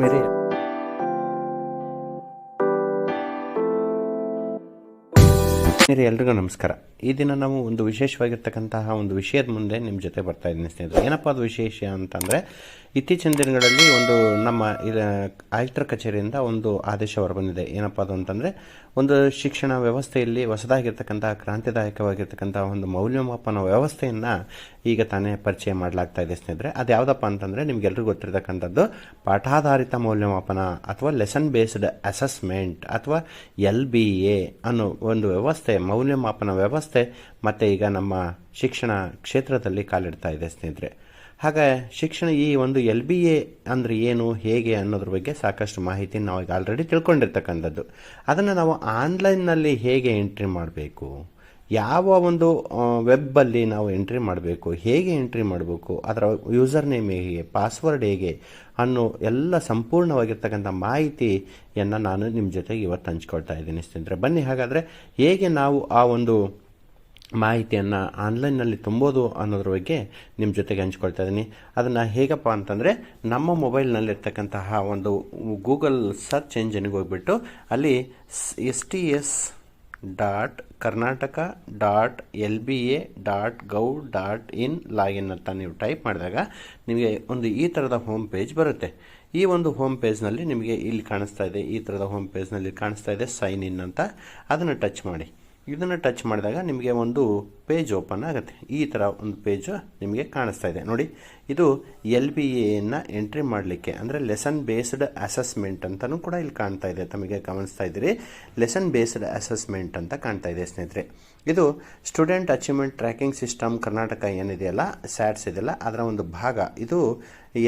मेरे ಎಲ್ರಿಗೂ ನಮಸ್ಕಾರ. ಈ ದಿನ ನಾವು ಒಂದು ವಿಶೇಷವಾಗಿರ್ತಕ್ಕಂತಹ ಒಂದು ವಿಷಯದ ಮುಂದೆ ನಿಮ್ಮ ಜೊತೆ ಬರ್ತಾ ಇದ್ದೀನಿ ಸ್ನೇಹಿತರೆ. ಏನಪ್ಪ ಅದು ವಿಶೇಷ ಅಂತಂದರೆ, ಇತ್ತೀಚಿನ ದಿನಗಳಲ್ಲಿ ಒಂದು ನಮ್ಮ ಆಯುಕ್ತರ ಕಚೇರಿಯಿಂದ ಒಂದು ಆದೇಶ ಹೊರಬಂದಿದೆ. ಏನಪ್ಪ ಅದು ಅಂತಂದರೆ, ಒಂದು ಶಿಕ್ಷಣ ವ್ಯವಸ್ಥೆಯಲ್ಲಿ ಹೊಸದಾಗಿರ್ತಕ್ಕಂತಹ ಕ್ರಾಂತಿದಾಯಕವಾಗಿರ್ತಕ್ಕಂತಹ ಒಂದು ಮೌಲ್ಯಮಾಪನ ವ್ಯವಸ್ಥೆಯನ್ನು ಈಗ ತಾನೇ ಪರಿಚಯ ಮಾಡಲಾಗ್ತಾ ಇದೆ ಸ್ನೇಹಿತರೆ. ಅದು ಯಾವುದಪ್ಪ ಅಂತಂದರೆ, ನಿಮಗೆಲ್ಲರಿಗೂ ಗೊತ್ತಿರತಕ್ಕಂಥದ್ದು ಪಾಠಾಧಾರಿತ ಮೌಲ್ಯಮಾಪನ ಅಥವಾ ಲೆಸನ್ ಬೇಸ್ಡ್ ಅಸೆಸ್ಮೆಂಟ್ ಅಥವಾ LBA ಅನ್ನೋ ಒಂದು ವ್ಯವಸ್ಥೆ, ಮೌಲ್ಯಮಾಪನ ವ್ಯವಸ್ಥೆ ಮತ್ತು ಈಗ ನಮ್ಮ ಶಿಕ್ಷಣ ಕ್ಷೇತ್ರದಲ್ಲಿ ಕಾಲಿಡ್ತಾ ಇದೆ ಸ್ನೇಹಿತರೆ. ಹಾಗೆ ಶಿಕ್ಷಣ ಈ ಒಂದು LBA ಅಂದರೆ ಏನು, ಹೇಗೆ ಅನ್ನೋದ್ರ ಬಗ್ಗೆ ಸಾಕಷ್ಟು ಮಾಹಿತಿ ನಾವು ಈಗ ಆಲ್ರೆಡಿ ತಿಳ್ಕೊಂಡಿರ್ತಕ್ಕಂಥದ್ದು. ಅದನ್ನು ನಾವು ಆನ್ಲೈನ್ನಲ್ಲಿ ಹೇಗೆ ಎಂಟ್ರಿ ಮಾಡಬೇಕು, ಯಾವ ಒಂದು ವೆಬ್ಬಲ್ಲಿ ನಾವು ಎಂಟ್ರಿ ಮಾಡಬೇಕು, ಹೇಗೆ ಎಂಟ್ರಿ ಮಾಡಬೇಕು, ಅದರ ಯೂಸರ್ ನೇಮ್ ಹೇಗೆ, ಪಾಸ್ವರ್ಡ್ ಹೇಗೆ ಅನ್ನೋ ಎಲ್ಲ ಸಂಪೂರ್ಣವಾಗಿರ್ತಕ್ಕಂಥ ಮಾಹಿತಿಯನ್ನು ನಾನು ನಿಮ್ಮ ಜೊತೆಗೆ ಇವತ್ತು ಹಂಚ್ಕೊಳ್ತಾ ಇದ್ದೀನಿ ಸ್ನೇಹಿತರೆ. ಬನ್ನಿ ಹಾಗಾದರೆ ಹೇಗೆ ನಾವು ಆ ಒಂದು ಮಾಹಿತಿಯನ್ನು ಆನ್ಲೈನ್ನಲ್ಲಿ ತುಂಬೋದು ಅನ್ನೋದ್ರ ಬಗ್ಗೆ ನಿಮ್ಮ ಜೊತೆಗೆ ಹಂಚ್ಕೊಳ್ತಾ ಇದ್ದೀನಿ. ಅದನ್ನು ಹೇಗಪ್ಪ ಅಂತಂದರೆ, ನಮ್ಮ ಮೊಬೈಲ್ನಲ್ಲಿರ್ತಕ್ಕಂತಹ ಒಂದು ಗೂಗಲ್ ಸರ್ಚ್ ಎಂಜಿನ್ಗೆ ಹೋಗ್ಬಿಟ್ಟು ಅಲ್ಲಿ sts.karnataka.lba.gov.in ಲಾಗಿನ್ ಅಂತ ನೀವು ಟೈಪ್ ಮಾಡಿದಾಗ ನಿಮಗೆ ಒಂದು ಈ ಥರದ ಹೋಮ್ ಪೇಜ್ ಬರುತ್ತೆ. ಈ ಒಂದು ಹೋಮ್ ಪೇಜ್ನಲ್ಲಿ ನಿಮಗೆ ಇಲ್ಲಿ ಕಾಣಿಸ್ತಾ ಇದೆ, ಈ ಥರದ ಹೋಮ್ ಪೇಜ್ನಲ್ಲಿ ಕಾಣಿಸ್ತಾ ಇದೆ ಸೈನ್ ಇನ್ ಅಂತ. ಅದನ್ನು ಟಚ್ ಮಾಡಿ. ಇದನ್ನು ಟಚ್ ಮಾಡಿದಾಗ ನಿಮಗೆ ಒಂದು ಪೇಜ್ ಓಪನ್ ಆಗುತ್ತೆ. ಈ ಥರ ಒಂದು ಪೇಜು ನಿಮಗೆ ಕಾಣಿಸ್ತಾ ಇದೆ ನೋಡಿ. ಇದು LBAಯನ್ನು ಎಂಟ್ರಿ ಮಾಡಲಿಕ್ಕೆ ಅಂದರೆ ಲೆಸನ್ ಬೇಸ್ಡ್ ಅಸೆಸ್ಮೆಂಟ್ ಅಂತಲೂ ಕೂಡ ಇಲ್ಲಿ ಕಾಣ್ತಾ ಇದೆ. ತಮಗೆ ಗಮನಿಸ್ತಾ ಇದ್ದೀರಿ, ಲೆಸನ್ ಬೇಸ್ಡ್ ಅಸೆಸ್ಮೆಂಟ್ ಅಂತ ಕಾಣ್ತಾ ಇದೆ ಸ್ನೇಹಿತರೆ. ಇದು student achievement tracking system Karnataka ಏನಿದೆಯಲ್ಲ, ಸ್ಯಾಟ್ಸ್ ಇದೆಯಲ್ಲ, ಅದರ ಒಂದು ಭಾಗ. ಇದು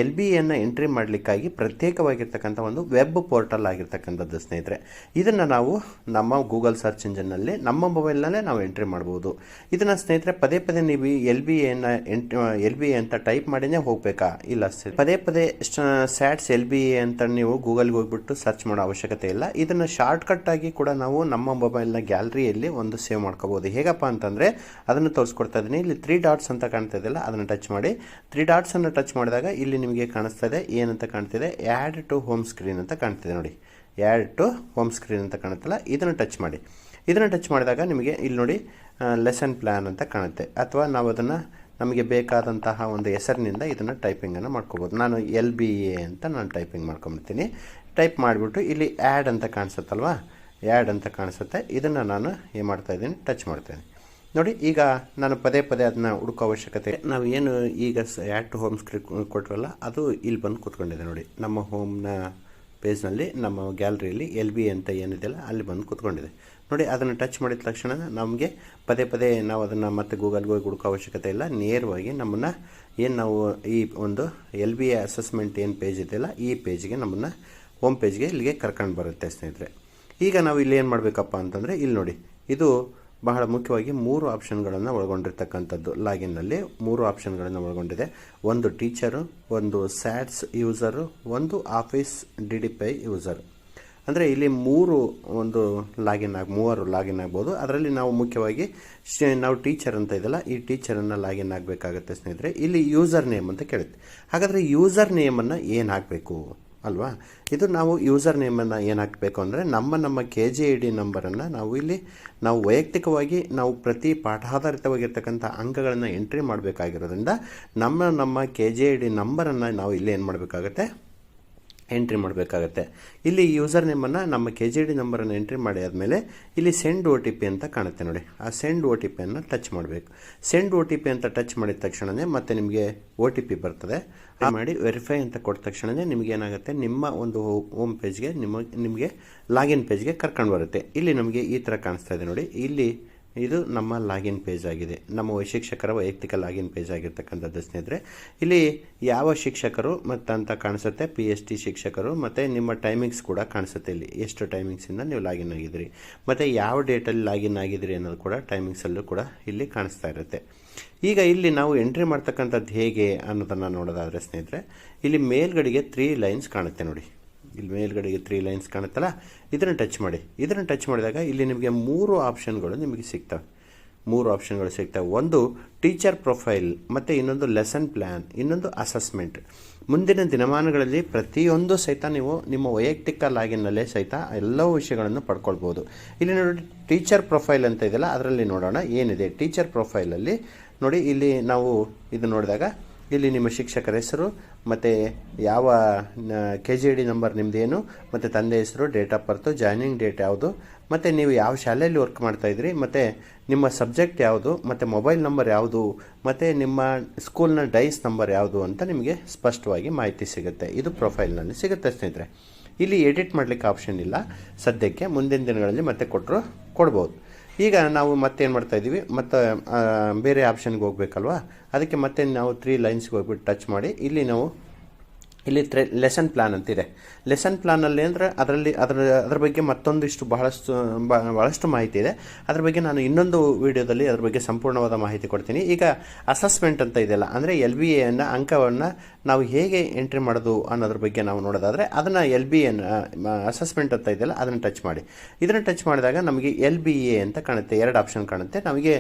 LBAಯನ್ನು ಎಂಟ್ರಿ ಮಾಡಲಿಕ್ಕಾಗಿ ಪ್ರತ್ಯೇಕವಾಗಿರ್ತಕ್ಕಂಥ ಒಂದು ವೆಬ್ ಪೋರ್ಟಲ್ ಆಗಿರ್ತಕ್ಕಂಥದ್ದು ಸ್ನೇಹಿತರೆ. ಇದನ್ನು ನಾವು ನಮ್ಮ ಗೂಗಲ್ ಸರ್ಚ್ ಇಂಜಿನ್ನಲ್ಲಿ ನಮ್ಮ ಮೊಬೈಲ್ನಲ್ಲೇ ನಾವು ಎಂಟ್ರಿ ಮಾಡ್ಬೋದು. ಇದನ್ನು ಸ್ನೇಹಿತರೆ ಪದೇ ಪದೇ ನೀವು LBA ಅಂತ ಟೈಪ್ ಮಾಡಿನೇ ಹೋಗಬೇಕಾ? ಇಲ್ಲ, ಪದೇ ಪದೇ ಸ್ಯಾಟ್ಸ್ LBA ಅಂತ ನೀವು ಗೂಗಲ್ಗೆ ಹೋಗ್ಬಿಟ್ಟು ಸರ್ಚ್ ಮಾಡೋ ಅವಶ್ಯಕತೆ ಇಲ್ಲ. ಇದನ್ನು ಶಾರ್ಟ್ಕಟ್ ಆಗಿ ಕೂಡ ನಾವು ನಮ್ಮ ಮೊಬೈಲ್ನ ಗ್ಯಾಲರಿಯಲ್ಲಿ ಒಂದು ಸೇವ್ ಮಾಡ್ಕೋಬೋದು. ಹೇಗಪ್ಪ ಅಂತಂದರೆ, ಅದನ್ನು ತೋರಿಸ್ಕೊಡ್ತಾ ಇದ್ದೀನಿ. ಇಲ್ಲಿ 3 ಡಾಟ್ಸ್ ಅಂತ ಕಾಣ್ತಾ ಇದೆಯಲ್ಲ, ಅದನ್ನು ಟಚ್ ಮಾಡಿ. 3 ಡಾಟ್ಸನ್ನು ಟಚ್ ಮಾಡಿದಾಗ ಇಲ್ಲಿ ನಿಮಗೆ ಕಾಣಿಸ್ತಾ ಇದೆ, ಏನಂತ ಕಾಣ್ತಿದೆ, ಆ್ಯಡ್ ಟು ಹೋಮ್ ಸ್ಕ್ರೀನ್ ಅಂತ ಕಾಣ್ತಿದೆ ನೋಡಿ. ಆ್ಯಡ್ ಟು ಹೋಮ್ ಸ್ಕ್ರೀನ್ ಅಂತ ಕಾಣುತ್ತಲ್ಲ, ಇದನ್ನು ಟಚ್ ಮಾಡಿ. ಇದನ್ನು ಟಚ್ ಮಾಡಿದಾಗ ನಿಮಗೆ ಇಲ್ಲಿ ನೋಡಿ ಲೆಸನ್ ಪ್ಲ್ಯಾನ್ ಅಂತ ಕಾಣುತ್ತೆ. ಅಥವಾ ನಾವು ಅದನ್ನು ನಮಗೆ ಬೇಕಾದಂತಹ ಒಂದು ಹೆಸರಿನಿಂದ ಇದನ್ನು ಟೈಪಿಂಗನ್ನು ಮಾಡ್ಕೋಬೋದು. ನಾನು LBA ಅಂತ ನಾನು ಟೈಪಿಂಗ್ ಮಾಡ್ಕೊಂಬಿಡ್ತೀನಿ. ಟೈಪ್ ಮಾಡಿಬಿಟ್ಟು ಇಲ್ಲಿ ಆ್ಯಡ್ ಅಂತ ಕಾಣಿಸುತ್ತಲ್ವಾ, ಆ್ಯಡ್ ಅಂತ ಕಾಣಿಸುತ್ತೆ. ಇದನ್ನು ನಾನು ಏನು ಮಾಡ್ತಾಯಿದ್ದೀನಿ, ಟಚ್ ಮಾಡ್ತೇನೆ ನೋಡಿ. ಈಗ ನಾನು ಪದೇ ಪದೇ ಅದನ್ನ ಹುಡುಕೋ ಅವಶ್ಯಕತೆ, ನಾವು ಏನು ಈಗ ಆ್ಯಡ್ ಟು ಹೋಮ್ ಸ್ಕ್ರೀನ್ ಕೊಟ್ಟರಲ್ಲ, ಅದು ಇಲ್ಲಿ ಬಂದು ಕೂತ್ಕೊಂಡಿದೆ ನೋಡಿ. ನಮ್ಮ ಹೋಮ್ನ ಪೇಜ್ನಲ್ಲಿ, ನಮ್ಮ ಗ್ಯಾಲರಿಯಲ್ಲಿ LBA ಅಂತ ಏನಿದೆಯಲ್ಲ ಅಲ್ಲಿ ಬಂದು ಕೂತ್ಕೊಂಡಿದೆ ನೋಡಿ. ಅದನ್ನು ಟಚ್ ಮಾಡಿದ ತಕ್ಷಣ ನಮಗೆ ಪದೇ ಪದೇ ನಾವು ಅದನ್ನು ಮತ್ತೆ ಗೂಗಲ್ಗೆ ಹೋಗಿ ಹುಡುಕೋ ಅವಶ್ಯಕತೆ ಇಲ್ಲ. ನೇರವಾಗಿ ನಮ್ಮನ್ನು ಏನು ನಾವು ಈ ಒಂದು LBA ಅಸೆಸ್ಮೆಂಟ್ ಏನು ಪೇಜ್ ಇದೆಯಲ್ಲ, ಈ ಪೇಜ್ಗೆ ನಮ್ಮನ್ನು ಹೋಮ್ ಪೇಜ್ಗೆ ಇಲ್ಲಿಗೆ ಕರ್ಕೊಂಡು ಬರುತ್ತೆ ಸ್ನೇಹಿತರೆ. ಈಗ ನಾವು ಇಲ್ಲಿ ಏನು ಮಾಡಬೇಕಪ್ಪ ಅಂತಂದರೆ, ಇಲ್ಲಿ ನೋಡಿ, ಇದು ಬಹಳ ಮುಖ್ಯವಾಗಿ 3 ಆಪ್ಷನ್ಗಳನ್ನು ಒಳಗೊಂಡಿರ್ತಕ್ಕಂಥದ್ದು. ಲಾಗಿನ್ನಲ್ಲಿ 3 ಆಪ್ಷನ್ಗಳನ್ನು ಒಳಗೊಂಡಿದೆ. ಒಂದು ಟೀಚರು, ಒಂದು ಸ್ಯಾಟ್ಸ್ ಯೂಸರು, ಒಂದು ಆಫೀಸ್ DDPI ಯೂಸರು. ಅಂದರೆ ಇಲ್ಲಿ 3 ಲಾಗಿನ್ ಆಗ್ಬೋದು. ಅದರಲ್ಲಿ ನಾವು ಮುಖ್ಯವಾಗಿ ನಾವು ಟೀಚರ್ ಅಂತ ಇದೆಯಲ್ಲ, ಈ ಟೀಚರನ್ನು ಲಾಗಿನ್ ಆಗಬೇಕಾಗತ್ತೆ ಸ್ನೇಹಿತರೆ. ಇಲ್ಲಿ ಯೂಸರ್ ನೇಮ್ ಅಂತ ಕೇಳುತ್ತೆ. ಹಾಗಾದರೆ ಯೂಸರ್ ನೇಮನ್ನು ಏನು ಹಾಕಬೇಕು ಅಲ್ವಾ? ಇದು ನಾವು ಯೂಸರ್ ನೇಮನ್ನು ಏನು ಹಾಕಬೇಕು ಅಂದರೆ, ನಮ್ಮ KJID ನಂಬರನ್ನು ನಾವು ವೈಯಕ್ತಿಕವಾಗಿ ನಾವು ಪ್ರತಿ ಪಾಠಾಧಾರಿತವಾಗಿರ್ತಕ್ಕಂಥ ಅಂಕಗಳನ್ನು ಎಂಟ್ರಿ ಮಾಡಬೇಕಾಗಿರೋದ್ರಿಂದ ನಮ್ಮ KJID ನಂಬರನ್ನು ನಾವು ಇಲ್ಲಿ ಏನು ಮಾಡಬೇಕಾಗತ್ತೆ, ಎಂಟ್ರಿ ಮಾಡಬೇಕಾಗತ್ತೆ. ಇಲ್ಲಿ ಯೂಸರ್ ನೇಮನ್ನು ನಮ್ಮ KJID ನಂಬರನ್ನು ಎಂಟ್ರಿ ಮಾಡಿ ಆದಮೇಲೆ ಇಲ್ಲಿ ಸೆಂಡ್ OTP ಅಂತ ಕಾಣುತ್ತೆ ನೋಡಿ. ಆ ಸೆಂಡ್ OTPಯನ್ನು ಟಚ್ ಮಾಡಬೇಕು. ಸೆಂಡ್ OTP ಅಂತ ಟಚ್ ಮಾಡಿದ ತಕ್ಷಣವೇ ಮತ್ತೆ ನಿಮಗೆ OTP ಬರ್ತದೆ. ಮಾಡಿ ವೆರಿಫೈ ಅಂತ ಕೊಟ್ಟ ತಕ್ಷಣವೇ ನಿಮಗೆ ಏನಾಗುತ್ತೆ, ನಿಮ್ಮ ಒಂದು ಹೋಮ್ ಪೇಜ್ಗೆ ನಿಮಗೆ ಲಾಗಿನ್ ಪೇಜ್ಗೆ ಕರ್ಕೊಂಡು ಬರುತ್ತೆ. ಇಲ್ಲಿ ನಮಗೆ ಈ ಥರ ಕಾಣಿಸ್ತಾ ಇದೆ ನೋಡಿ. ಇಲ್ಲಿ ಇದು ನಮ್ಮ ಲಾಗಿನ್ ಪೇಜ್ ಆಗಿದೆ, ನಮ್ಮ ಶಿಕ್ಷಕರ ವೈಯಕ್ತಿಕ ಲಾಗಿನ್ ಪೇಜ್ ಆಗಿರ್ತಕ್ಕಂಥದ್ದು ಸ್ನೇಹಿತರೆ. ಇಲ್ಲಿ ಯಾವ ಶಿಕ್ಷಕರು ಅಂತ ಕಾಣಿಸುತ್ತೆ, PST ಶಿಕ್ಷಕರು, ಮತ್ತು ನಿಮ್ಮ ಟೈಮಿಂಗ್ಸ್ ಕೂಡ ಕಾಣಿಸುತ್ತೆ. ಇಲ್ಲಿ ಎಷ್ಟು ಟೈಮಿಂಗ್ಸಿಂದ ನೀವು ಲಾಗಿನ್ ಆಗಿದ್ದೀರಿ ಮತ್ತು ಯಾವ ಡೇಟಲ್ಲಿ ಲಾಗಿನ್ ಆಗಿದ್ದೀರಿ ಅನ್ನೋದು ಕೂಡ ಟೈಮಿಂಗ್ಸಲ್ಲೂ ಕೂಡ ಇಲ್ಲಿ ಕಾಣಿಸ್ತಾ ಇರುತ್ತೆ. ಈಗ ಇಲ್ಲಿ ನಾವು ಎಂಟ್ರಿ ಮಾಡ್ತಕ್ಕಂಥದ್ದು ಹೇಗೆ ಅನ್ನೋದನ್ನು ನೋಡೋದಾದರೆ ಸ್ನೇಹಿತರೆ, ಇಲ್ಲಿ ಮೇಲ್ಗಡೆಗೆ 3 ಲೈನ್ಸ್ ಕಾಣುತ್ತೆ ನೋಡಿ. ಇಲ್ಲಿ ಮೇಲ್ಗಡೆಗೆ 3 ಲೈನ್ಸ್ ಕಾಣುತ್ತಲ್ಲ, ಇದನ್ನು ಟಚ್ ಮಾಡಿ. ಇದನ್ನು ಟಚ್ ಮಾಡಿದಾಗ ಇಲ್ಲಿ ನಿಮಗೆ 3 ಆಪ್ಷನ್ಗಳು ನಿಮಗೆ ಸಿಗ್ತವೆ. 3 ಆಪ್ಷನ್ಗಳು ಸಿಗ್ತವೆ. ಒಂದು ಟೀಚರ್ ಪ್ರೊಫೈಲ್, ಮತ್ತು ಇನ್ನೊಂದು ಲೆಸನ್ ಪ್ಲ್ಯಾನ್, ಇನ್ನೊಂದು ಅಸೆಸ್ಮೆಂಟ್. ಮುಂದಿನ ದಿನಮಾನಗಳಲ್ಲಿ ಪ್ರತಿಯೊಂದು ಸಹಿತ ನೀವು ನಿಮ್ಮ ವೈಯಕ್ತಿಕ ಲಾಗಿನ್ನಲ್ಲೇ ಸಹಿತ ಎಲ್ಲವೂ ವಿಷಯಗಳನ್ನು ಪಡ್ಕೊಳ್ಬೋದು. ಇಲ್ಲಿ ನೋಡಿ ಟೀಚರ್ ಪ್ರೊಫೈಲ್ ಅಂತ ಇದೆಯಲ್ಲ, ಅದರಲ್ಲಿ ನೋಡೋಣ ಏನಿದೆ. ಟೀಚರ್ ಪ್ರೊಫೈಲಲ್ಲಿ ನೋಡಿ, ಇಲ್ಲಿ ನಾವು ಇದು ನೋಡಿದಾಗ ಇಲ್ಲಿ ನಿಮ್ಮ ಶಿಕ್ಷಕರ ಹೆಸರು, ಮತ್ತು ಯಾವ KGD ನಂಬರ್ ನಿಮ್ಮದೇನು, ಮತ್ತು ತಂದೆ ಹೆಸರು, date of birth, joining date ಯಾವುದು, ಮತ್ತು ನೀವು ಯಾವ ಶಾಲೆಯಲ್ಲಿ ವರ್ಕ್ ಮಾಡ್ತಾಯಿದ್ರಿ, ಮತ್ತು ನಿಮ್ಮ ಸಬ್ಜೆಕ್ಟ್ ಯಾವುದು, ಮತ್ತು ಮೊಬೈಲ್ ನಂಬರ್ ಯಾವುದು, ಮತ್ತು ನಿಮ್ಮ ಸ್ಕೂಲ್ನ ಡೈಸ್ ನಂಬರ್ ಯಾವುದು ಅಂತ ನಿಮಗೆ ಸ್ಪಷ್ಟವಾಗಿ ಮಾಹಿತಿ ಸಿಗುತ್ತೆ. ಇದು ಪ್ರೊಫೈಲ್ನಲ್ಲಿ ಸಿಗುತ್ತೆ ಸ್ನೇಹಿತರೆ. ಇಲ್ಲಿ ಎಡಿಟ್ ಮಾಡಲಿಕ್ಕೆ ಆಪ್ಷನ್ ಇಲ್ಲ ಸದ್ಯಕ್ಕೆ, ಮುಂದಿನ ದಿನಗಳಲ್ಲಿ ಮತ್ತೆ ಕೊಡ್ಬೋದು. ಈಗ ನಾವು ಮತ್ತೇನು ಮಾಡ್ತಾಯಿದ್ದೀವಿ, ಮತ್ತು ಬೇರೆ ಆಪ್ಷನ್ಗೆ ಹೋಗ್ಬೇಕಲ್ವಾ, ಅದಕ್ಕೆ ಮತ್ತೆ ನಾವು 3 ಲೈನ್ಸ್ಗೆ ಹೋಗ್ಬಿಟ್ಟು ಟಚ್ ಮಾಡಿ ಇಲ್ಲಿ ನಾವು ಇಲ್ಲಿ ಲೆಸನ್ ಪ್ಲ್ಯಾನ್ ಅಂತಿದೆ. ಲೆಸನ್ ಪ್ಲ್ಯಾನಲ್ಲಿ ಅಂದರೆ ಅದರ ಬಗ್ಗೆ ಮತ್ತೊಂದಿಷ್ಟು ಬಹಳಷ್ಟು ಮಾಹಿತಿ ಇದೆ. ಅದ್ರ ಬಗ್ಗೆ ನಾನು ಇನ್ನೊಂದು ವಿಡಿಯೋದಲ್ಲಿ ಅದ್ರ ಬಗ್ಗೆ ಸಂಪೂರ್ಣವಾದ ಮಾಹಿತಿ ಕೊಡ್ತೀನಿ. ಈಗ ಅಸೆಸ್ಮೆಂಟ್ ಅಂತ ಇದೆಯಲ್ಲ, ಅಂದರೆ LBAನ ಅಂಕವನ್ನು ನಾವು ಹೇಗೆ ಎಂಟ್ರಿ ಮಾಡೋದು ಅನ್ನೋದ್ರ ಬಗ್ಗೆ ನಾವು ನೋಡೋದಾದರೆ, ಅದನ್ನು LBA ಅಸೆಸ್ಮೆಂಟ್ ಅಂತ ಇದೆಯಲ್ಲ ಅದನ್ನು ಟಚ್ ಮಾಡಿ. ಇದನ್ನು ಟಚ್ ಮಾಡಿದಾಗ ನಮಗೆ LBA ಅಂತ ಕಾಣುತ್ತೆ, 2 ಆಪ್ಷನ್ ಕಾಣುತ್ತೆ. ನಮಗೆ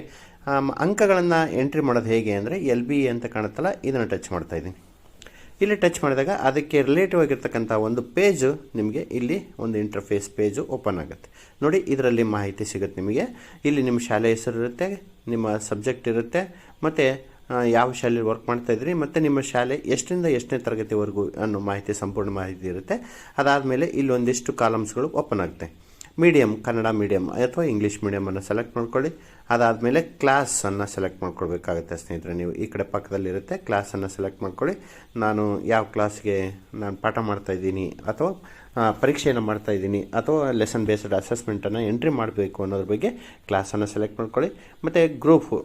ಅಂಕಗಳನ್ನು ಎಂಟ್ರಿ ಮಾಡೋದು ಹೇಗೆ ಅಂದರೆ LBA ಅಂತ ಕಾಣುತ್ತಲ್ಲ, ಇದನ್ನು ಟಚ್ ಮಾಡ್ತಾ ಇದ್ದೀನಿ. ಇಲ್ಲಿ ಟಚ್ ಮಾಡಿದಾಗ ಅದಕ್ಕೆ ರಿಲೇಟಿವ್ ಆಗಿರ್ತಕ್ಕಂಥ ಒಂದು ಪೇಜು ನಿಮಗೆ ಇಲ್ಲಿ ಒಂದು ಇಂಟರ್ಫೇಸ್ ಪೇಜು ಓಪನ್ ಆಗುತ್ತೆ. ನೋಡಿ, ಇದರಲ್ಲಿ ಮಾಹಿತಿ ಸಿಗುತ್ತೆ ನಿಮಗೆ. ಇಲ್ಲಿ ನಿಮ್ಮ ಶಾಲೆ ಹೆಸರು ಇರುತ್ತೆ, ನಿಮ್ಮ ಸಬ್ಜೆಕ್ಟ್ ಇರುತ್ತೆ, ಮತ್ತು ಯಾವ ಶಾಲೆಯಲ್ಲಿ ವರ್ಕ್ ಮಾಡ್ತಾಯಿದ್ರಿ, ಮತ್ತು ನಿಮ್ಮ ಶಾಲೆ ಎಷ್ಟರಿಂದ ಎಷ್ಟನೇ ತರಗತಿವರೆಗೂ ಅನ್ನೋ ಮಾಹಿತಿ, ಸಂಪೂರ್ಣ ಮಾಹಿತಿ ಇರುತ್ತೆ. ಅದಾದಮೇಲೆ ಇಲ್ಲಿ ಒಂದಿಷ್ಟು ಕಾಲಮ್ಸ್ಗಳು ಓಪನ್ ಆಗುತ್ತೆ. ಮೀಡಿಯಮ್, ಕನ್ನಡ ಮೀಡಿಯಮ್ ಅಥವಾ ಇಂಗ್ಲೀಷ್ ಮೀಡಿಯಮನ್ನು ಸೆಲೆಕ್ಟ್ ಮಾಡ್ಕೊಳ್ಳಿ. ಅದಾದಮೇಲೆ ಕ್ಲಾಸನ್ನು ಸೆಲೆಕ್ಟ್ ಮಾಡ್ಕೊಳ್ಬೇಕಾಗುತ್ತೆ ಸ್ನೇಹಿತರೆ. ನೀವು ಈ ಕಡೆ ಪಕ್ಕದಲ್ಲಿರುತ್ತೆ, ಕ್ಲಾಸನ್ನು ಸೆಲೆಕ್ಟ್ ಮಾಡ್ಕೊಳ್ಳಿ. ನಾನು ಯಾವ ಕ್ಲಾಸ್ಗೆ ನಾನು ಪಾಠ ಮಾಡ್ತಾಯಿದ್ದೀನಿ, ಅಥವಾ ಪರೀಕ್ಷೆಯನ್ನು ಮಾಡ್ತಾಯಿದ್ದೀನಿ, ಅಥವಾ ಲೆಸನ್ ಬೇಸ್ಡ್ ಅಸೆಸ್ಮೆಂಟನ್ನು ಎಂಟ್ರಿ ಮಾಡಬೇಕು ಅನ್ನೋದ್ರ ಬಗ್ಗೆ ಕ್ಲಾಸನ್ನು ಸೆಲೆಕ್ಟ್ ಮಾಡ್ಕೊಳ್ಳಿ. ಮತ್ತು ಗ್ರೂಪು,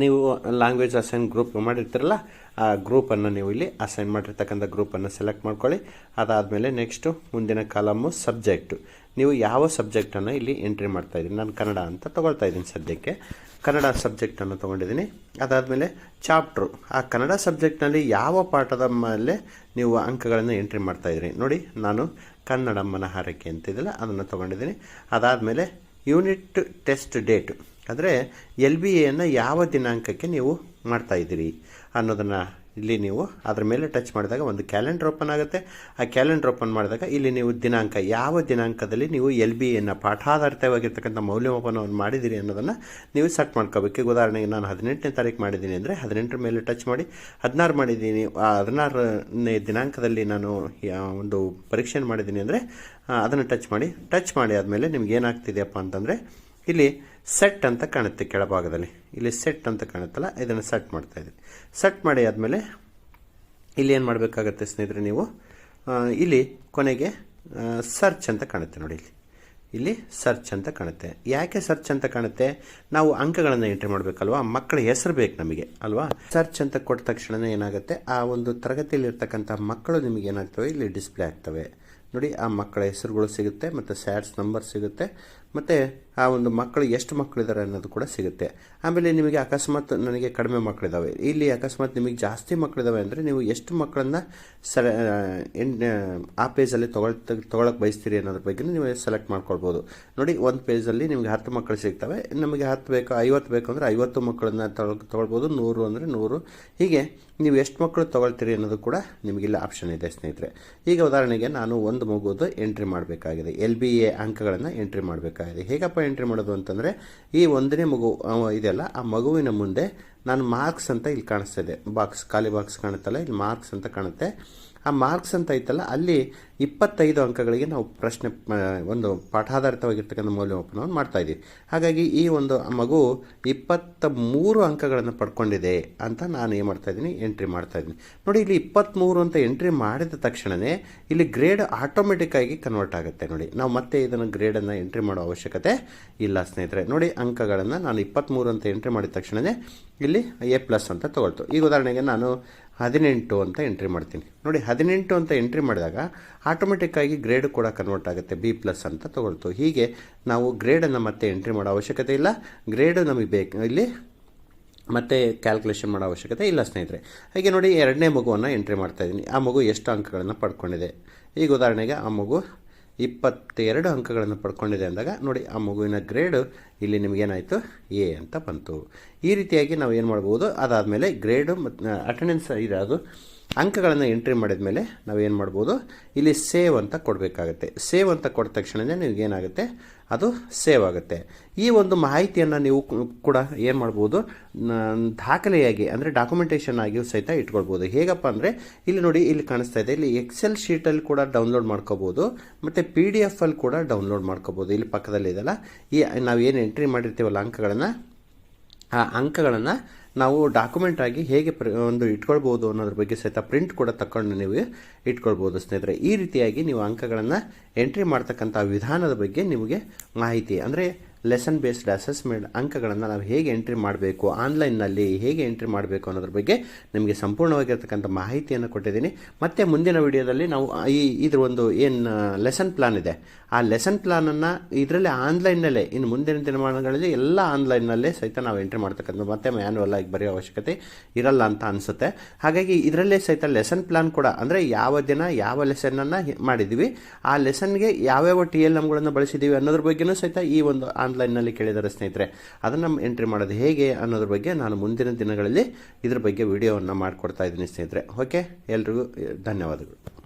ನೀವು ಲ್ಯಾಂಗ್ವೇಜ್ ಅಸೈನ್ ಗ್ರೂಪ್ ಮಾಡಿರ್ತೀರಲ್ಲ, ಆ ಗ್ರೂಪನ್ನು ನೀವು ಇಲ್ಲಿ ಅಸೈನ್ ಮಾಡಿರ್ತಕ್ಕಂಥ ಗ್ರೂಪನ್ನು ಸೆಲೆಕ್ಟ್ ಮಾಡ್ಕೊಳ್ಳಿ. ಅದಾದಮೇಲೆ ನೆಕ್ಸ್ಟು ಮುಂದಿನ ಕಾಲಮ್ಮು ಸಬ್ಜೆಕ್ಟು. ನೀವು ಯಾವ ಸಬ್ಜೆಕ್ಟನ್ನು ಇಲ್ಲಿ ಎಂಟ್ರಿ ಮಾಡ್ತಾಯಿದ್ದೀನಿ, ನಾನು ಕನ್ನಡ ಅಂತ ತೊಗೊಳ್ತಾ ಇದ್ದೀನಿ ಸದ್ಯಕ್ಕೆ, ಕನ್ನಡ ಸಬ್ಜೆಕ್ಟನ್ನು ತೊಗೊಂಡಿದ್ದೀನಿ. ಅದಾದಮೇಲೆ ಚಾಪ್ಟ್ರು, ಆ ಕನ್ನಡ ಸಬ್ಜೆಕ್ಟ್ನಲ್ಲಿ ಯಾವ ಪಾಠದ ಮೇಲೆ ನೀವು ಅಂಕಗಳನ್ನು ಎಂಟ್ರಿ ಮಾಡ್ತಾಯಿದ್ರಿ. ನೋಡಿ, ನಾನು ಕನ್ನಡಮ್ಮನ ಹಾರೈಕೆ ಅಂತಿದ್ದಲ್ಲ ಅದನ್ನು ತೊಗೊಂಡಿದ್ದೀನಿ. ಅದಾದಮೇಲೆ ಯೂನಿಟ್ ಟೆಸ್ಟ್ ಡೇಟ್, ಅಂದರೆ LBAಯನ್ನು ಯಾವ ದಿನಾಂಕಕ್ಕೆ ನೀವು ಮಾಡ್ತಾಯಿದ್ದೀರಿ ಅನ್ನೋದನ್ನು ಇಲ್ಲಿ ನೀವು ಅದರ ಮೇಲೆ ಟಚ್ ಮಾಡಿದಾಗ ಒಂದು ಕ್ಯಾಲೆಂಡರ್ ಓಪನ್ ಆಗುತ್ತೆ. ಆ ಕ್ಯಾಲೆಂಡರ್ ಓಪನ್ ಮಾಡಿದಾಗ ಇಲ್ಲಿ ನೀವು ದಿನಾಂಕ, ಯಾವ ದಿನಾಂಕದಲ್ಲಿ ನೀವು LBAಯನ್ನು ಪಾಠಾಧಾರಿತವಾಗಿರ್ತಕ್ಕಂಥ ಮೌಲ್ಯಮಾಪನವನ್ನು ಮಾಡಿದ್ದೀರಿ ಅನ್ನೋದನ್ನು ನೀವು ಸೆಟ್ ಮಾಡ್ಕೋಬೇಕು. ಉದಾಹರಣೆಗೆ ನಾನು 18ನೇ ತಾರೀಕು ಮಾಡಿದ್ದೀನಿ ಅಂದರೆ 18ರ ಮೇಲೆ ಟಚ್ ಮಾಡಿ. 16 ಮಾಡಿದ್ದೀನಿ, 16ನೇ ದಿನಾಂಕದಲ್ಲಿ ನಾನು ಒಂದು ಪರೀಕ್ಷೆಯನ್ನು ಮಾಡಿದ್ದೀನಿ ಅಂದರೆ ಅದನ್ನು ಟಚ್ ಮಾಡಿ ಆದಮೇಲೆ ನಿಮ್ಗೆ ಏನಾಗ್ತಿದೆಯಪ್ಪ ಅಂತಂದರೆ ಇಲ್ಲಿ ಸೆಟ್ ಅಂತ ಕಾಣುತ್ತೆ ಕೆಳಭಾಗದಲ್ಲಿ. ಇಲ್ಲಿ ಸೆಟ್ ಅಂತ ಕಾಣುತ್ತಲ್ಲ, ಇದನ್ನು ಸೆಟ್ ಮಾಡ್ತಾಯಿದ್ದೀನಿ. ಸೆಟ್ ಮಾಡಿ ಆದಮೇಲೆ ಇಲ್ಲಿ ಏನು ಮಾಡಬೇಕಾಗತ್ತೆ ಸ್ನೇಹಿತರೆ, ನೀವು ಇಲ್ಲಿ ಕೊನೆಗೆ ಸರ್ಚ್ ಅಂತ ಕಾಣುತ್ತೆ. ನೋಡಿ, ಇಲ್ಲಿ ಸರ್ಚ್ ಅಂತ ಕಾಣುತ್ತೆ. ಯಾಕೆ ಸರ್ಚ್ ಅಂತ ಕಾಣುತ್ತೆ? ನಾವು ಅಂಕಗಳನ್ನು ಎಂಟ್ರಿ ಮಾಡಬೇಕಲ್ವಾ, ಮಕ್ಕಳ ಹೆಸರು ಬೇಕು ನಮಗೆ ಅಲ್ವಾ. ಸರ್ಚ್ ಅಂತ ಕೊಟ್ಟ ತಕ್ಷಣ ಏನಾಗುತ್ತೆ, ಆ ಒಂದು ತರಗತಿಯಲ್ಲಿರ್ತಕ್ಕಂಥ ಮಕ್ಕಳು ನಿಮಗೆ ಏನಾಗ್ತವೆ ಇಲ್ಲಿ ಡಿಸ್ಪ್ಲೇ ಆಗ್ತವೆ. ನೋಡಿ, ಆ ಮಕ್ಕಳ ಹೆಸರುಗಳು ಸಿಗುತ್ತೆ, ಮತ್ತು ಸ್ಯಾಟ್ಸ್ ನಂಬರ್ ಸಿಗುತ್ತೆ, ಮತ್ತು ಆ ಒಂದು ಮಕ್ಕಳು ಎಷ್ಟು ಮಕ್ಕಳಿದ್ದಾರೆ ಅನ್ನೋದು ಕೂಡ ಸಿಗುತ್ತೆ. ಆಮೇಲೆ ನಿಮಗೆ ಅಕಸ್ಮಾತ್ ನನಗೆ ಕಡಿಮೆ ಮಕ್ಕಳಿದ್ದಾವೆ, ಇಲ್ಲಿ ಅಕಸ್ಮಾತ್ ನಿಮಗೆ ಜಾಸ್ತಿ ಮಕ್ಕಳಿದ್ದಾವೆ ಅಂದರೆ ನೀವು ಎಷ್ಟು ಮಕ್ಕಳನ್ನು ಆ ಪೇಜಲ್ಲಿ ತೊಗೊಳಕ್ಕೆ ಬಯಸ್ತೀರಿ ಅನ್ನೋದ್ರ ಬಗ್ಗೆ ನೀವು ಸೆಲೆಕ್ಟ್ ಮಾಡ್ಕೊಳ್ಬೋದು. ನೋಡಿ, ಒಂದು ಪೇಜಲ್ಲಿ ನಿಮಗೆ 10 ಮಕ್ಕಳು ಸಿಗ್ತವೆ. ನಮಗೆ 10 ಬೇಕು, 50 ಬೇಕು ಅಂದರೆ 50 ಮಕ್ಕಳನ್ನ ತೊಗೊಳ್ಬೋದು, 100 ಅಂದರೆ 100. ಹೀಗೆ ನೀವು ಎಷ್ಟು ಮಕ್ಕಳು ತೊಗೊಳ್ತೀರಿ ಅನ್ನೋದು ಕೂಡ ನಿಮಗಿಲ್ಲ ಆಪ್ಷನ್ ಇದೆ ಸ್ನೇಹಿತರೆ. ಈಗ ಉದಾಹರಣೆಗೆ ನಾನು ಒಂದು ಮಗುವುದು ಎಂಟ್ರಿ ಮಾಡಬೇಕಾಗಿದೆ, LBA ಅಂಕಗಳನ್ನು ಎಂಟ್ರಿ ಮಾಡಬೇಕಾಗಿದೆ. ಹೇಗಪ್ಪ ಎಂಟ್ರಿ ಮಾಡೋದು ಅಂತಂದರೆ, ಈ 1ನೇ ಮಗು ಇದೆಯಲ್ಲ, ಆ ಮಗುವಿನ ಮುಂದೆ ನಾನು ಮಾರ್ಕ್ಸ್ ಅಂತ ಇಲ್ಲಿ ಕಾಣಿಸ್ತಾ ಇದೆ, ಬಾಕ್ಸ್, ಖಾಲಿ ಬಾಕ್ಸ್ ಕಾಣುತ್ತಲ್ಲ, ಇಲ್ಲಿ ಮಾರ್ಕ್ಸ್ ಅಂತ ಕಾಣುತ್ತೆ. ಆ ಮಾರ್ಕ್ಸ್ ಅಂತ ಐತಲ್ಲ, ಅಲ್ಲಿ 25 ಅಂಕಗಳಿಗೆ ನಾವು ಪ್ರಶ್ನೆ, ಒಂದು ಪಾಠಾಧಾರಿತವಾಗಿರ್ತಕ್ಕಂಥ ಮೌಲ್ಯಮಾಪನವನ್ನು ಮಾಡ್ತಾಯಿದ್ದೀವಿ. ಹಾಗಾಗಿ ಈ ಒಂದು ಮಗು 23 ಅಂಕಗಳನ್ನು ಪಡ್ಕೊಂಡಿದೆ ಅಂತ ನಾನು ಏನು ಮಾಡ್ತಾಯಿದ್ದೀನಿ, ಎಂಟ್ರಿ ಮಾಡ್ತಾಯಿದ್ದೀನಿ. ನೋಡಿ, ಇಲ್ಲಿ 23 ಅಂತ ಎಂಟ್ರಿ ಮಾಡಿದ ತಕ್ಷಣವೇ ಇಲ್ಲಿ ಗ್ರೇಡ್ ಆಟೋಮೆಟಿಕ್ಕಾಗಿ ಕನ್ವರ್ಟ್ ಆಗುತ್ತೆ. ನೋಡಿ, ನಾವು ಮತ್ತೆ ಇದನ್ನು ಗ್ರೇಡನ್ನು ಎಂಟ್ರಿ ಮಾಡೋ ಅವಶ್ಯಕತೆ ಇಲ್ಲ ಸ್ನೇಹಿತರೆ. ನೋಡಿ, ಅಂಕಗಳನ್ನು ನಾನು 23 ಅಂತ ಎಂಟ್ರಿ ಮಾಡಿದ ತಕ್ಷಣವೇ ಇಲ್ಲಿ A+ ಅಂತ ತೊಗೊಳ್ತು. ಈಗ ಉದಾಹರಣೆಗೆ ನಾನು 18 ಅಂತ ಎಂಟ್ರಿ ಮಾಡ್ತೀನಿ. ನೋಡಿ, 18 ಅಂತ ಎಂಟ್ರಿ ಮಾಡಿದಾಗ ಆಟೋಮೆಟಿಕ್ಕಾಗಿ ಗ್ರೇಡ್ ಕೂಡ ಕನ್ವರ್ಟ್ ಆಗುತ್ತೆ, B+ ಅಂತ ತೊಗೊಳ್ತು. ಹೀಗೆ ನಾವು ಗ್ರೇಡನ್ನು ಮತ್ತೆ ಎಂಟ್ರಿ ಮಾಡೋ ಅವಶ್ಯಕತೆ ಇಲ್ಲ, ಗ್ರೇಡು ನಮಗೆ ಬೇಕು, ಇಲ್ಲಿ ಮತ್ತೆ ಕ್ಯಾಲ್ಕುಲೇಷನ್ ಮಾಡೋ ಅವಶ್ಯಕತೆ ಇಲ್ಲ ಸ್ನೇಹಿತರೆ. ಹಾಗೆ ನೋಡಿ, 2ನೇ ಮಗುವನ್ನು ಎಂಟ್ರಿ ಮಾಡ್ತಾಯಿದ್ದೀನಿ. ಆ ಮಗು ಎಷ್ಟು ಅಂಕಗಳನ್ನು ಪಡ್ಕೊಂಡಿದೆ. ಈಗ ಉದಾಹರಣೆಗೆ ಆ ಮಗು 22 ಅಂಕಗಳನ್ನು ಪಡ್ಕೊಂಡಿದೆ ಅಂದಾಗ ನೋಡಿ ಆ ಮಗುವಿನ ಗ್ರೇಡು ಇಲ್ಲಿ ನಿಮಗೇನಾಯಿತು ಎ ಅಂತ ಬಂತು. ಈ ರೀತಿಯಾಗಿ ನಾವು ಏನು ಮಾಡ್ಬೋದು, ಅದಾದಮೇಲೆ ಗ್ರೇಡು ಮತ್ತು ಅಟೆಂಡೆನ್ಸ್ ಇರೋದು ಅಂಕಗಳನ್ನು ಎಂಟ್ರಿ ಮಾಡಿದ ಮೇಲೆ ನಾವೇನು ಮಾಡ್ಬೋದು, ಇಲ್ಲಿ ಸೇವ್ ಅಂತ ಕೊಡಬೇಕಾಗತ್ತೆ. ಸೇವ್ ಅಂತ ಕೊಟ್ಟ ತಕ್ಷಣವೇ ನಿಮಗೇನಾಗುತ್ತೆ, ಅದು ಸೇವ್ ಆಗುತ್ತೆ. ಈ ಒಂದು ಮಾಹಿತಿಯನ್ನು ನೀವು ಕೂಡ ಏನು ಮಾಡ್ಬೋದು, ದಾಖಲೆಯಾಗಿ ಅಂದರೆ ಡಾಕ್ಯುಮೆಂಟೇಷನ್ ಆಗಿಯೂ ಸಹಿತ ಇಟ್ಕೊಳ್ಬೋದು. ಹೇಗಪ್ಪ ಅಂದರೆ ಇಲ್ಲಿ ನೋಡಿ, ಇಲ್ಲಿ ಕಾಣಿಸ್ತಾ ಇದೆ, ಇಲ್ಲಿ ಎಕ್ಸೆಲ್ ಶೀಟಲ್ಲಿ ಕೂಡ ಡೌನ್ಲೋಡ್ ಮಾಡ್ಕೋಬೋದು ಮತ್ತು PDF ಅಲ್ಲಿ ಕೂಡ ಡೌನ್ಲೋಡ್ ಮಾಡ್ಕೋಬೋದು. ಇಲ್ಲಿ ಪಕ್ಕದಲ್ಲಿ ಇದೆಲ್ಲ, ಈ ನಾವೇನು ಎಂಟ್ರಿ ಮಾಡಿರ್ತೀವಲ್ಲ ಅಂಕಗಳನ್ನು, ಆ ಅಂಕಗಳನ್ನು ನಾವು ಡಾಕ್ಯುಮೆಂಟ್ ಆಗಿ ಹೇಗೆ ಒಂದು ಇಟ್ಕೊಳ್ಬೋದು ಅನ್ನೋದ್ರ ಬಗ್ಗೆ ಸಹಿತ ಪ್ರಿಂಟ್ ಕೂಡ ತಗೊಂಡು ನೀವು ಇಟ್ಕೊಳ್ಬೋದು ಸ್ನೇಹಿತರೆ. ಈ ರೀತಿಯಾಗಿ ನೀವು ಅಂಕಗಳನ್ನು ಎಂಟ್ರಿ ಮಾಡ್ತಕ್ಕಂಥ ವಿಧಾನದ ಬಗ್ಗೆ ನಿಮಗೆ ಮಾಹಿತಿ ಅಂದರೆ ಲೆಸನ್ ಬೇಸ್ಡ್ ಅಸೆಸ್ಮೆಂಟ್ ಅಂಕಗಳನ್ನು ನಾವು ಹೇಗೆ ಎಂಟ್ರಿ ಮಾಡಬೇಕು, ಆನ್ಲೈನ್ನಲ್ಲಿ ಹೇಗೆ ಎಂಟ್ರಿ ಮಾಡಬೇಕು ಅನ್ನೋದ್ರ ಬಗ್ಗೆ ನಿಮಗೆ ಸಂಪೂರ್ಣವಾಗಿರ್ತಕ್ಕಂಥ ಮಾಹಿತಿಯನ್ನು ಕೊಟ್ಟಿದ್ದೀನಿ. ಮತ್ತು ಮುಂದಿನ ವಿಡಿಯೋದಲ್ಲಿ ನಾವು ಇದ್ರ ಒಂದು ಏನು ಲೆಸನ್ ಪ್ಲಾನ್ ಇದೆ, ಆ ಲೆಸನ್ ಪ್ಲಾನನ್ನು ಇದರಲ್ಲಿ ಆನ್ಲೈನ್ನಲ್ಲೇ ಇನ್ನು ಮುಂದಿನ ದಿನಮಾನಗಳಲ್ಲಿ ಎಲ್ಲ ಆನ್ಲೈನ್ನಲ್ಲೇ ಸಹಿತ ನಾವು ಎಂಟ್ರಿ ಮಾಡ್ತಕ್ಕಂಥ ಮತ್ತೆ ಮ್ಯಾನ್ಯುವಲ್ ಆಗಿ ಬರೆಯೋ ಅವಶ್ಯಕತೆ ಇರಲ್ಲ ಅಂತ ಅನಿಸುತ್ತೆ. ಹಾಗಾಗಿ ಇದರಲ್ಲೇ ಸಹಿತ ಲೆಸನ್ ಪ್ಲಾನ್ ಕೂಡ ಅಂದರೆ ಯಾವ ದಿನ ಯಾವ ಲೆಸನ್ನನ್ನು ಮಾಡಿದ್ದೀವಿ, ಆ ಲೆಸನ್ಗೆ ಯಾವ್ಯಾವ TLMಗಳನ್ನು ಬಳಸಿದ್ದೀವಿ ಅನ್ನೋದ್ರ ಬಗ್ಗೆಯೂ ಸಹಿತ ಈ ಒಂದು ಆನ್ಲೈನ್ನಲ್ಲಿ ಕೇಳಿದ್ದಾರೆ ಸ್ನೇಹಿತರೆ. ಅದನ್ನು ಎಂಟ್ರಿ ಮಾಡೋದು ಹೇಗೆ ಅನ್ನೋದ್ರ ಬಗ್ಗೆ ನಾನು ಮುಂದಿನ ದಿನಗಳಲ್ಲಿ ಇದ್ರ ಬಗ್ಗೆ ವಿಡಿಯೋವನ್ನು ಮಾಡಿಕೊಡ್ತಾ ಇದ್ದೀನಿ ಸ್ನೇಹಿತರೆ. ಓಕೆ, ಎಲ್ರಿಗೂ ಧನ್ಯವಾದಗಳು.